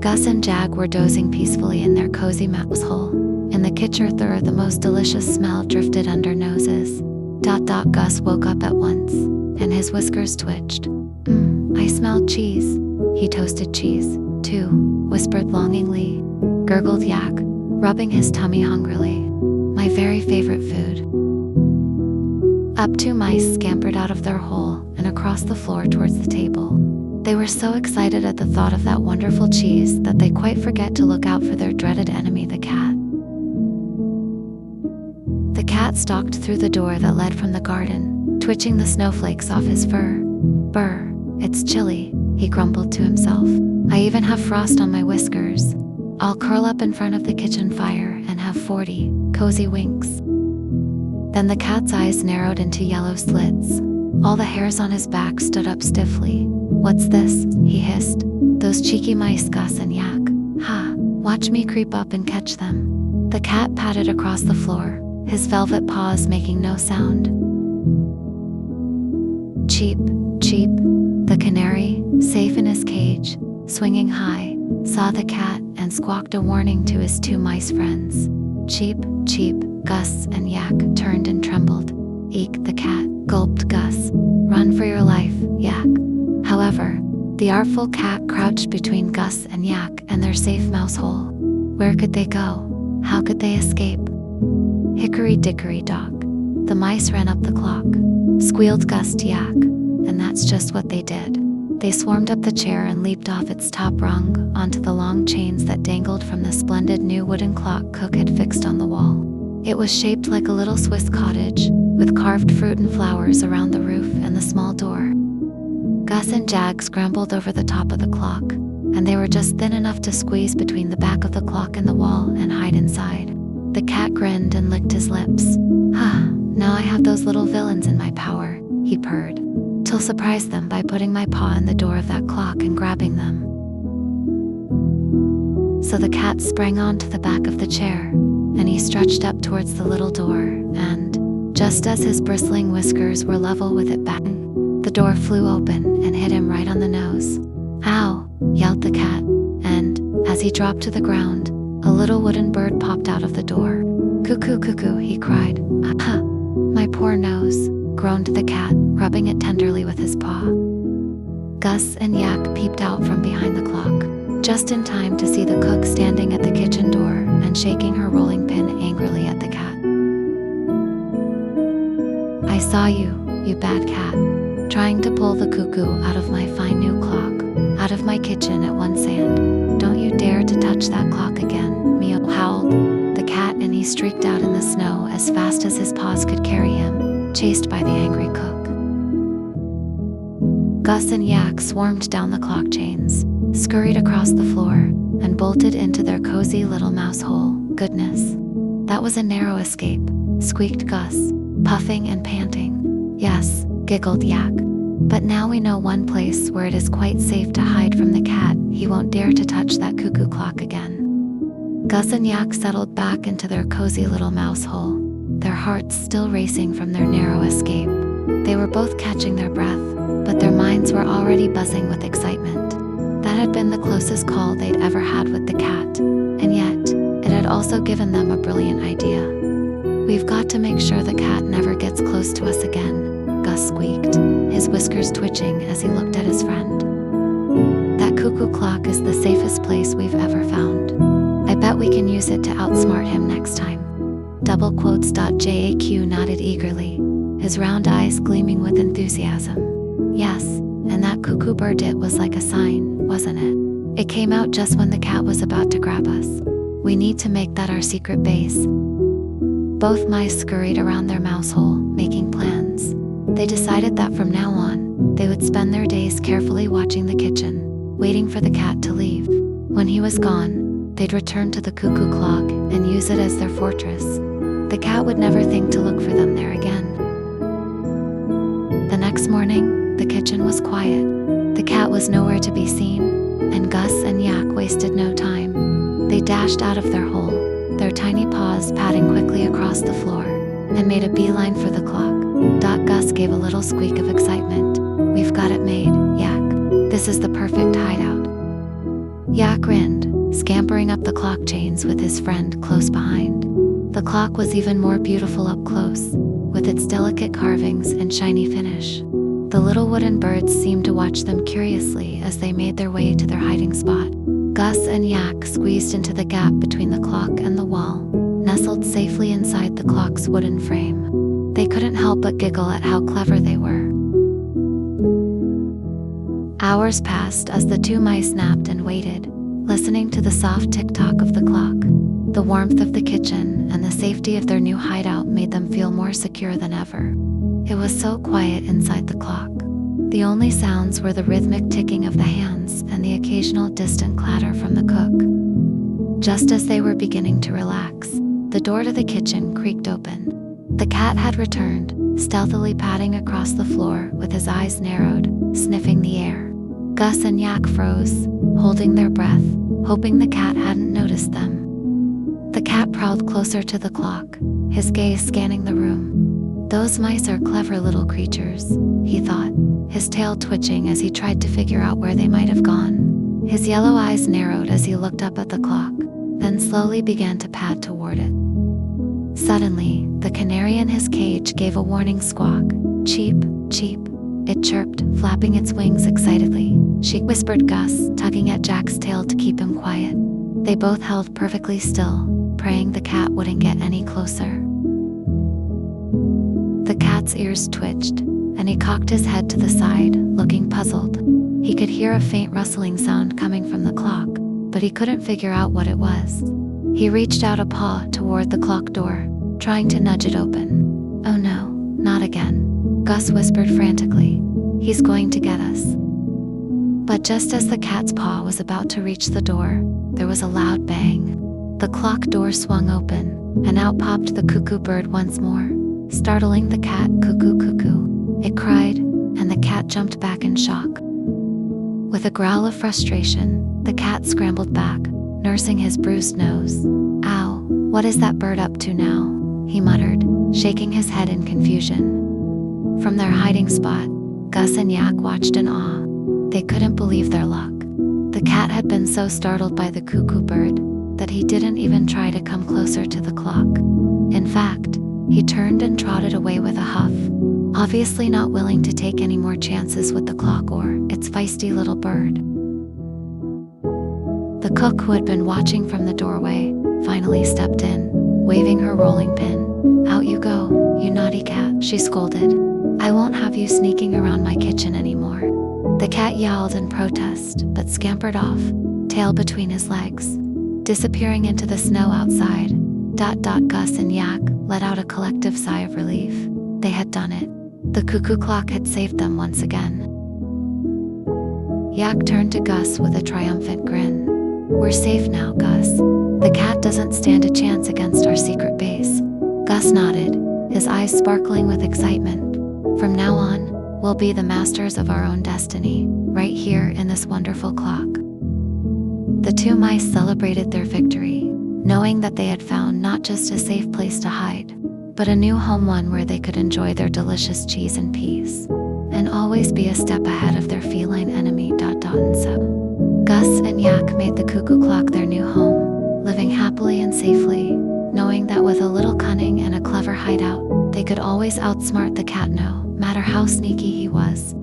Gus and Jag were dozing peacefully in their cozy mouse hole. In the kitchen, the most delicious smell drifted under noses. Gus woke up at once, and his whiskers twitched. I smell cheese. He toasted cheese, too, whispered longingly. Gurgled Yak, rubbing his tummy hungrily. My very favorite food. Up 2 mice scampered out of their hole and across the floor towards the table. They were so excited at the thought of that wonderful cheese that they quite forget to look out for their dreaded enemy, the cat. The cat stalked through the door that led from the garden, twitching the snowflakes off his fur. Brr, it's chilly, he grumbled to himself. I even have frost on my whiskers. I'll curl up in front of the kitchen fire and have 40 cozy winks. Then the cat's eyes narrowed into yellow slits. All the hairs on his back stood up stiffly. What's this? He hissed. Those cheeky mice, Gus and Yak. Ha, watch me creep up and catch them. The cat patted across the floor, his velvet paws making no sound. Cheep, cheep. The canary, safe in his cage, swinging high, saw the cat and squawked a warning to his 2 mice friends. Cheep, cheep. Gus and Yak turned and trembled. Eek, the cat, gulped Gus. Run for your life, Yak. However, the artful cat crouched between Gus and Yak and their safe mouse hole. Where could they go? How could they escape? Hickory dickory dock. The mice ran up the clock. Squealed Gus to Yak, and that's just what they did. They swarmed up the chair and leaped off its top rung onto the long chains that dangled from the splendid new wooden clock Cook had fixed on the wall. It was shaped like a little Swiss cottage, with carved fruit and flowers around the roof and the small door. Gus and Jag scrambled over the top of the clock, and they were just thin enough to squeeze between the back of the clock and the wall and hide inside. The cat grinned and licked his lips. Now I have those little villains in my power, he purred. Till surprise them by putting my paw in the door of that clock and grabbing them. So the cat sprang onto the back of the chair, and he stretched up towards the little door, and, just as his bristling whiskers were level with it, bang, the door flew open and hit him right on the nose. Ow, yelled the cat, and, as he dropped to the ground, a little wooden bird popped out of the door. Cuckoo, cuckoo, he cried. Ah, my poor nose, groaned the cat, rubbing it tenderly with his paw. Gus and Yak peeped out from behind the clock, just in time to see the cook standing at the kitchen door and shaking her rolling pin angrily at the cat. I saw you, you bad cat, trying to pull the cuckoo out of my fine new clock, out of my kitchen at one sand. Don't you dare to touch that clock again, Mio howled the cat, and he streaked out in the snow as fast as his paws could carry him, chased by the angry cook. Gus and Yak swarmed down the clock chains, scurried across the floor, and bolted into their cozy little mouse hole. Goodness, that was a narrow escape, squeaked Gus, puffing and panting. Yes, giggled Yak, but now we know one place where it is quite safe to hide from the cat. He won't dare to touch that cuckoo clock again. Gus and Yak settled back into their cozy little mouse hole, their hearts still racing from their narrow escape. They were both catching their breath, but their minds were already buzzing with excitement. That had been the closest call they'd ever had with the cat, and yet, it had also given them a brilliant idea. We've got to make sure the cat never gets close to us again, Gus squeaked, his whiskers twitching as he looked at his friend. That cuckoo clock is the safest place we've ever found. I bet we can use it to outsmart him next time. Double quotes. JAQ nodded eagerly, his round eyes gleaming with enthusiasm. Yes, and that cuckoo bird, it was like a sign, wasn't it? It came out just when the cat was about to grab us. We need to make that our secret base. Both mice scurried around their mouse hole, making plans. They decided that from now on, they would spend their days carefully watching the kitchen, waiting for the cat to leave. When he was gone, they'd return to the cuckoo clock and use it as their fortress. The cat would never think to look for them there again. The next morning, the kitchen was quiet. The cat was nowhere to be seen, and Gus and Yak wasted no time. They dashed out of their hole, their tiny paws padding quickly across the floor, and made a beeline for the clock. Gus gave a little squeak of excitement. We've got it made, Yak. This is the perfect hideout. Yak grinned, scampering up the clock chains with his friend close behind. The clock was even more beautiful up close, with its delicate carvings and shiny finish. The little wooden birds seemed to watch them curiously as they made their way to their hiding spot. Gus and Yak squeezed into the gap between the clock and the wall, nestled safely inside the clock's wooden frame. They couldn't help but giggle at how clever they were. Hours passed as the two mice napped and waited, listening to the soft tick-tock of the clock. The warmth of the kitchen and the safety of their new hideout made them feel more secure than ever. It was so quiet inside the clock. The only sounds were the rhythmic ticking of the hands and the occasional distant clatter from the cook. Just as they were beginning to relax, the door to the kitchen creaked open. The cat had returned, stealthily padding across the floor with his eyes narrowed, sniffing the air. Gus and Yak froze, holding their breath, hoping the cat hadn't noticed them. The cat prowled closer to the clock, his gaze scanning the room. Those mice are clever little creatures, he thought, his tail twitching as he tried to figure out where they might have gone. His yellow eyes narrowed as he looked up at the clock, then slowly began to pad toward it. Suddenly, the canary in his cage gave a warning squawk. Cheep, cheep, it chirped, flapping its wings excitedly. She whispered Gus, tugging at Jack's tail to keep him quiet. They both held perfectly still, praying the cat wouldn't get any closer. The cat's ears twitched, and he cocked his head to the side, looking puzzled. He could hear a faint rustling sound coming from the clock, but he couldn't figure out what it was. He reached out a paw toward the clock door, trying to nudge it open. "Oh no, not again," Gus whispered frantically. "He's going to get us." But just as the cat's paw was about to reach the door, there was a loud bang. The clock door swung open, and out popped the cuckoo bird once more, startling the cat. "Cuckoo, cuckoo," it cried, and the cat jumped back in shock. With a growl of frustration, the cat scrambled back, nursing his bruised nose. "Ow, what is that bird up to now?" he muttered, shaking his head in confusion. From their hiding spot, Gus and Yak watched in awe. They couldn't believe their luck. The cat had been so startled by the cuckoo bird that he didn't even try to come closer to the clock. In fact, he turned and trotted away with a huff, obviously not willing to take any more chances with the clock or its feisty little bird. The cook, who had been watching from the doorway, finally stepped in, waving her rolling pin. "Out you go, you naughty cat," she scolded. "I won't have you sneaking around my kitchen anymore." The cat yowled in protest, but scampered off, tail between his legs, disappearing into the snow outside. Gus and Yak let out a collective sigh of relief. They had done it. The cuckoo clock had saved them once again. Yak turned to Gus with a triumphant grin. "We're safe now, Gus. The cat doesn't stand a chance against our secret base." Gus nodded, his eyes sparkling with excitement. "From now on, we'll be the masters of our own destiny, right here in this wonderful clock." The two mice celebrated their victory, knowing that they had found not just a safe place to hide, but a new home, one where they could enjoy their delicious cheese in peace, and always be a step ahead of their feline enemy. And so, Gus and Yak made the cuckoo clock their new home, living happily and safely, knowing that with a little cunning and a clever hideout, they could always outsmart the cat, no matter how sneaky he was.